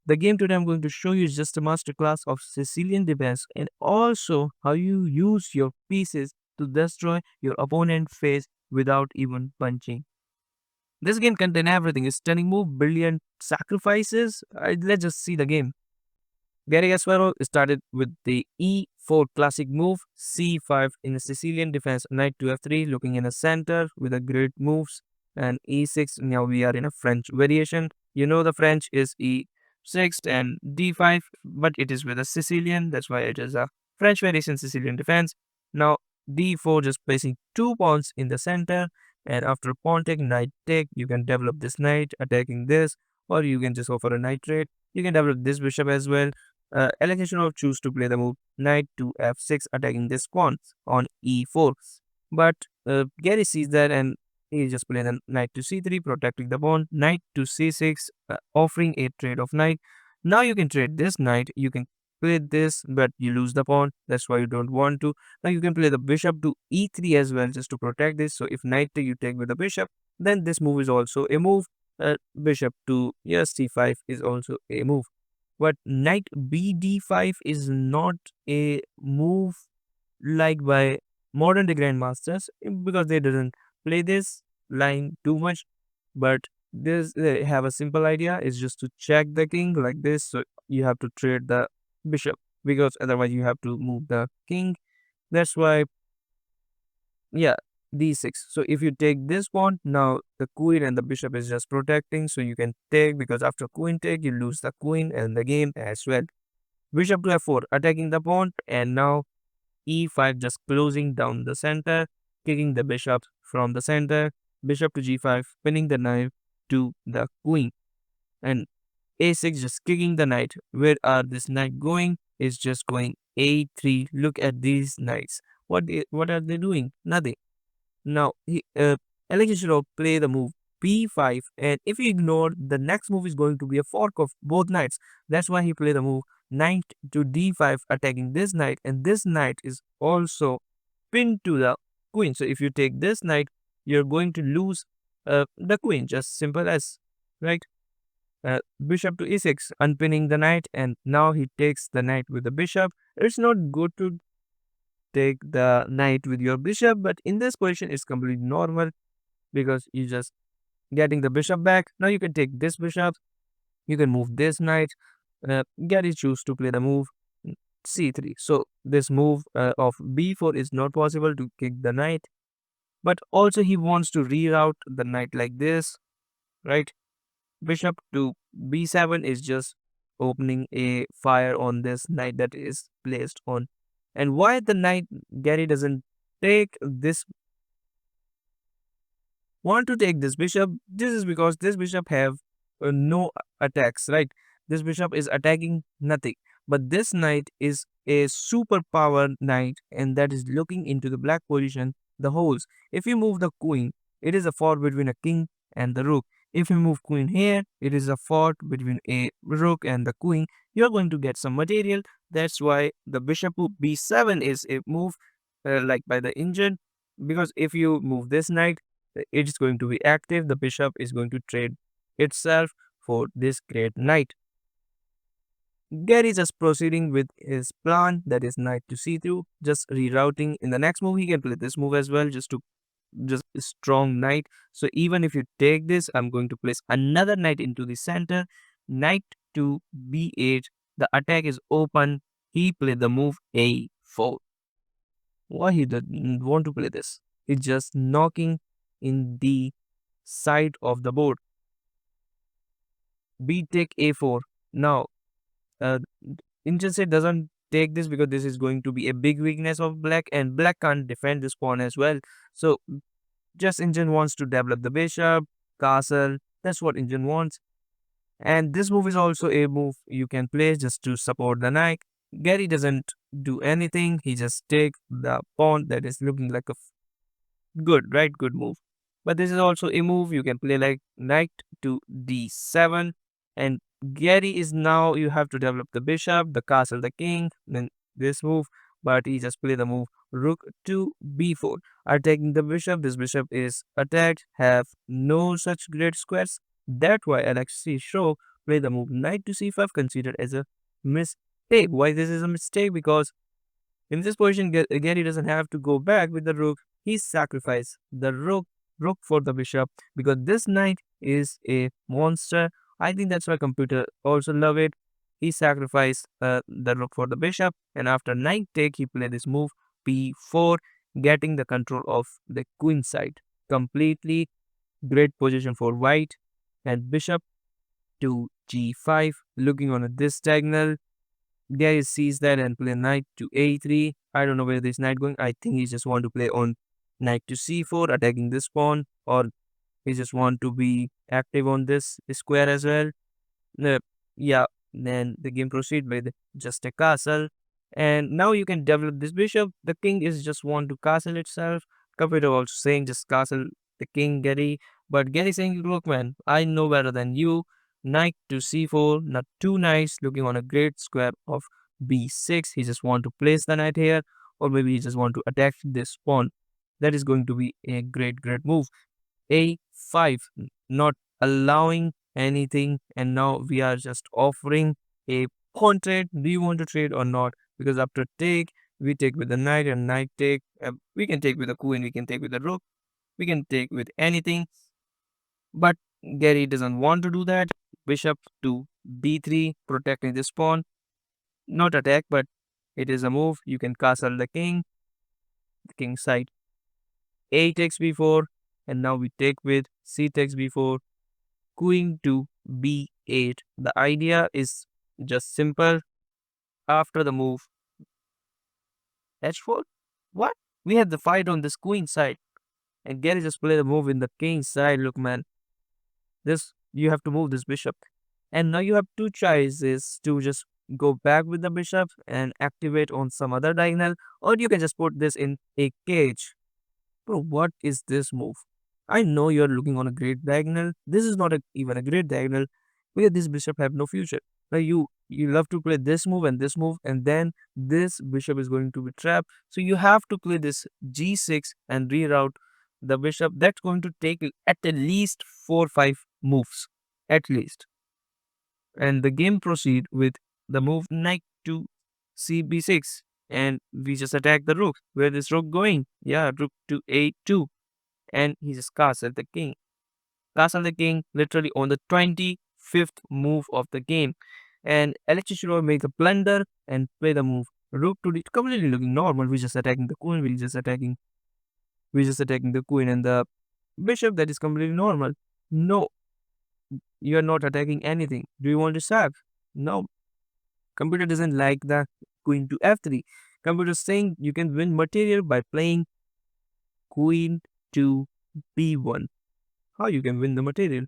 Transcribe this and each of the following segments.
The game today I'm going to show you is just a masterclass of Sicilian defense and also how you use your pieces to destroy your opponent's face without even punching. This game contains everything: a stunning move, brilliant sacrifices. Let's just see the game. Garry Kasparov started with the E4 classic move, C5 in the Sicilian defense, knight to F3, looking in the center with the great moves, and E6. Now we are in a French variation. You know the French is E6 and D5, but it is with a Sicilian. That's why it is a French variation Sicilian defense. Now D4, just placing 2 pawns in the center, and after pawn take, knight take, you can develop this knight attacking this, or you can just offer a knight trade. You can develop this bishop as well. Alexey Shirov choose to play the move knight to f6, attacking this pawn on e4. But Garry sees that and he just play the knight to c3, protecting the pawn. Knight to c6, offering a trade of knight. Now you can trade this knight. You can play this, but you lose the pawn. That's why you don't want to. Now you can play the bishop to e3 as well, just to protect this. So if knight you take with the bishop, then this move is also a move. Bishop to yes c5 is also a move. But knight bd5 is not a move liked by modern day grandmasters because they didn't play this line too much. But this they have a simple idea is just to check the king like this. So you have to trade the bishop because otherwise you have to move the king. That's why, yeah, d6. So if you take this pawn, now the queen and the bishop is just protecting. So you can take, because after queen take, you lose the queen and the game as well. Bishop to f4, attacking the pawn, and now e5, just closing down the center, kicking the bishop from the center. Bishop to g5, pinning the knight to the queen, and a6, just kicking the knight. Where are this knight going? Is just going a3. Look at these knights. What are they doing? Nothing. Now, Alexey Shirov play the move b5, and if you ignore, the next move is going to be a fork of both knights. That's why he play the move knight to d5, attacking this knight, and this knight is also pinned to the queen. So if you take this knight, you're going to lose the queen. Just simple as, right? Bishop to e6, unpinning the knight, and now he takes the knight with the bishop. It's not good to take the knight with your bishop, but in this position it's completely normal because you just getting the bishop back. Now you can take this bishop, you can move this knight. Garry choose to play the move c3. So this move of b4 is not possible to kick the knight, but also he wants to reroute the knight like this, right? Bishop to b7 is just opening a fire on this knight that is placed on. And why the knight Garry doesn't take this, want to take this bishop? This is because this bishop have no attacks, right? This bishop is attacking nothing, but this knight is a superpower knight, and that is looking into the black position, the holes. If you move the queen, it is a fought between a king and the rook. If you move queen here, it is a fought between a rook and the queen. You're going to get some material. That's why the bishop to b7 is a move like by the engine, because if you move this knight, it is going to be active. The bishop is going to trade itself for this great knight. Garry is just proceeding with his plan, that is knight to c2, just rerouting. In the next move, he can play this move as well, just to just a strong knight. So even if you take this, I'm going to place another knight into the center. Knight to b8. The attack is open. He played the move a4. Why he didn't want to play this? He's just knocking in the side of the board. B take a4. Now, uh, Inchase doesn't take this because this is going to be a big weakness of black, and black can't defend this pawn as well. So, just Injun wants to develop the bishop, castle. That's what Injun wants. And this move is also a move you can play just to support the knight. Garry doesn't do anything. He just takes the pawn that is looking like a good, right? Good move. But this is also a move you can play like knight to d7. And Garry is now, you have to develop the bishop, the castle, the king, then this move. But he just play the move rook to b4. Attacking the bishop, this bishop is attacked, have no such great squares. That's why Alexey Shirov play the move knight to c5, considered as a mistake. Why this is a mistake? Because in this position, Gary doesn't have to go back with the rook. He sacrificed the rook for the bishop, because this knight is a monster. I think that's why computer also love it. He sacrificed the rook for the bishop, and after knight take, he played this move b4, getting the control of the queen side. Completely great position for white, and bishop to g5, looking on this diagonal. Gary sees that and play knight to a3. I don't know where this knight going. I think he just want to play on knight to c4, attacking this pawn, or he just want to be active on this square as well. Uh, yeah, then the game proceed with just a castle. And now you can develop this bishop. The king is just want to castle itself. Computer also saying just castle the king, Gary. But Gary saying, look man, I know better than you. Knight to c4, not too nice, looking on a great square of b6. He just want to place the knight here, or maybe he just want to attack this pawn. That is going to be a great move. a5, not allowing anything, and now we are just offering a pawn trade. Do you want to trade or not? Because after take, we take with the knight, and knight take, we can take with the queen, we can take with the rook, we can take with anything, but Gary doesn't want to do that. Bishop to b3, protecting this pawn, not attack, but it is a move. You can castle the king side. A takes b4, and now we take with c takes b4, queen to b8. The idea is just simple. After the move h4, what? We have the fight on this queen side, and Gary just play the move in the king side. Look, man, this you have to move this bishop, and now you have two choices to just go back with the bishop and activate on some other diagonal, or you can just put this in a cage. Bro, what is this move? I know you're looking on a great diagonal. This is not even a great diagonal, because this bishop have no future. Now you love to play this move, and then this bishop is going to be trapped. So you have to play this g6 and reroute the bishop. That's going to take at least 4 5 moves, at least. And the game proceed with the move knight to cb6, and we just attack the rook. Where is rook going? Yeah, rook to a2, and he just castle the king. Castle the king literally on the 25th move of the game. And Alexey Shirov make a blunder and play the move rook to d, completely looking normal. We're just attacking the queen. We're just attacking the queen and the bishop. That is completely normal. No, you are not attacking anything. Do you want to sack? No. Computer doesn't like the queen to f3. Computer saying you can win material by playing queen to b1. How you can win the material?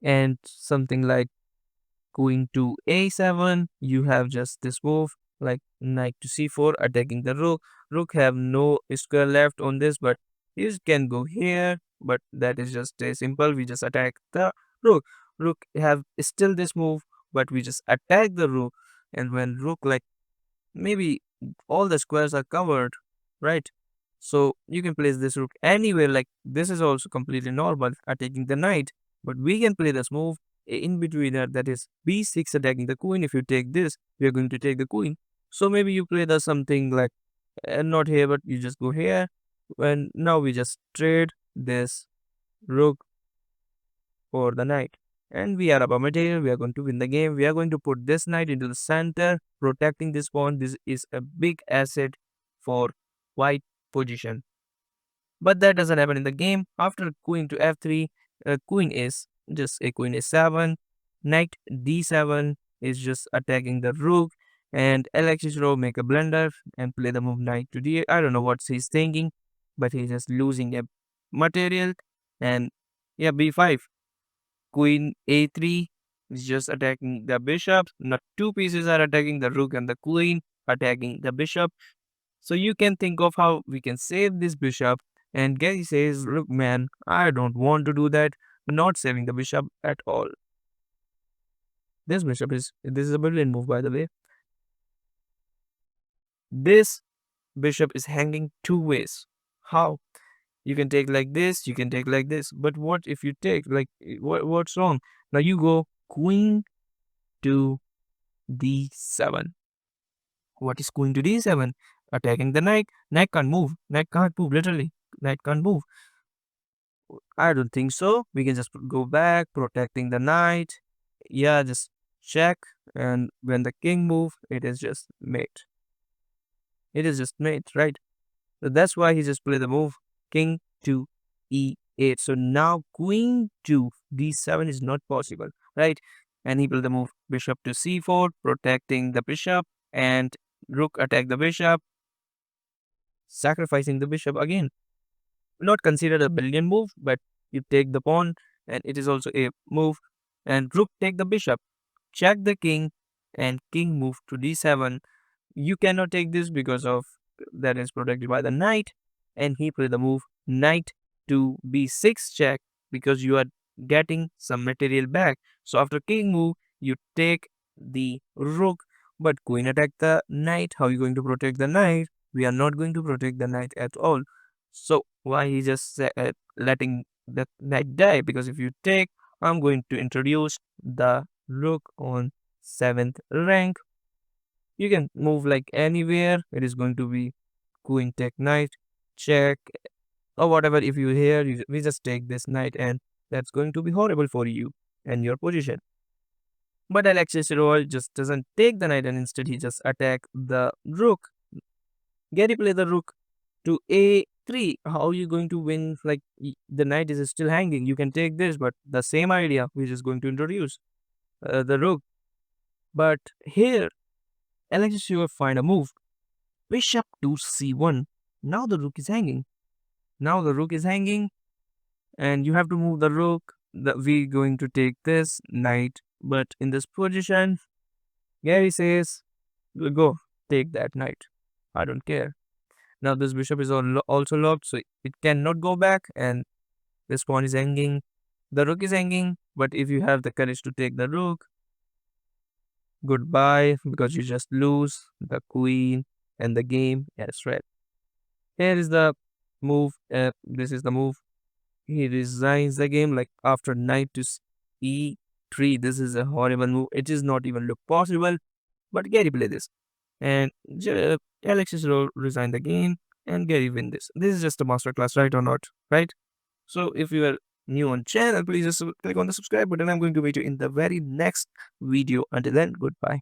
And something like queen to a7, you have just this move like knight to c4, attacking the rook. Rook have no square left on this, but you can go here, but that is just a simple. We just attack the rook. Rook have still this move, but we just attack the rook. And when rook, like, maybe all the squares are covered, right? So you can place this rook anywhere. Like, this is also completely normal, attacking the knight, but we can play this move in between that, that is b6, attacking the queen. If you take this, we are going to take the queen. So maybe you play the something like not here, but you just go here. And now we just trade this rook for the knight, and we are above material. We are going to win the game. We are going to put this knight into the center, protecting this pawn. This is a big asset for white position, but that doesn't happen in the game. After queen to f3, queen is just a queen a7, knight d7 is just attacking the rook, and Alexey Shirov make a blunder and play the move knight to d8. I don't know what he's thinking, but he's just losing a material. And yeah, b5, queen a3 is just attacking the bishop. Not two pieces are attacking the rook, and the queen attacking the bishop. So you can think of how we can save this bishop. And Gary says, look man, I don't want to do that. I'm not saving the bishop at all. This is a brilliant move, by the way. This bishop is hanging two ways. How? You can take like this, you can take like this. But what if you take, like, what's wrong? Now you go queen to d7. What is queen to d7? Attacking the knight. Knight can't move. Knight can't move, literally. Knight can't move. I don't think so. We can just go back, protecting the knight. Yeah, just check. And when the king move, it is just mate. It is just mate, right? So that's why he just played the move king to e8. So now queen to d7 is not possible, right? And he played the move bishop to c4, protecting the bishop, and rook attack the bishop, sacrificing the bishop again. Not considered a brilliant move, but you take the pawn, and it is also a move. And rook take the bishop, check the king, and king move to d7. You cannot take this because of that is protected by the knight, and he played the move knight to b6 check because you are getting some material back. So after king move, you take the rook, but queen attack the knight. How are you going to protect the knight? We are not going to protect the knight at all. So why he just letting the knight die? Because if you take, I'm going to introduce the rook on 7th rank. You can move like anywhere. It is going to be queen take knight, check, or whatever. If you hear, we just take this knight, and that's going to be horrible for you and your position. But Alexey Shirov just doesn't take the knight, and instead he just attack the rook. Gary play the rook to a3. How are you going to win? Like the knight is still hanging. You can take this, but the same idea we're just going to introduce the rook. But here Alexey Shirov find a move. Bishop to c1. Now the rook is hanging. Now the rook is hanging, and you have to move the rook. We're going to take this knight, but in this position, Gary says, "We'll go take that knight. I don't care." Now this bishop is also locked, so it cannot go back, and this pawn is hanging. The rook is hanging, but if you have the courage to take the rook, goodbye, because you just lose the queen and the game as red. Here is the move. This is the move. He resigns the game like after knight to e3. This is a horrible move. It is not even look possible. But Gary play this. And Alexis resign the game and Gary win this. This is just a masterclass, right or not? Right? So if you are new on channel, please just click on the subscribe button. I'm going to meet you in the very next video. Until then, goodbye.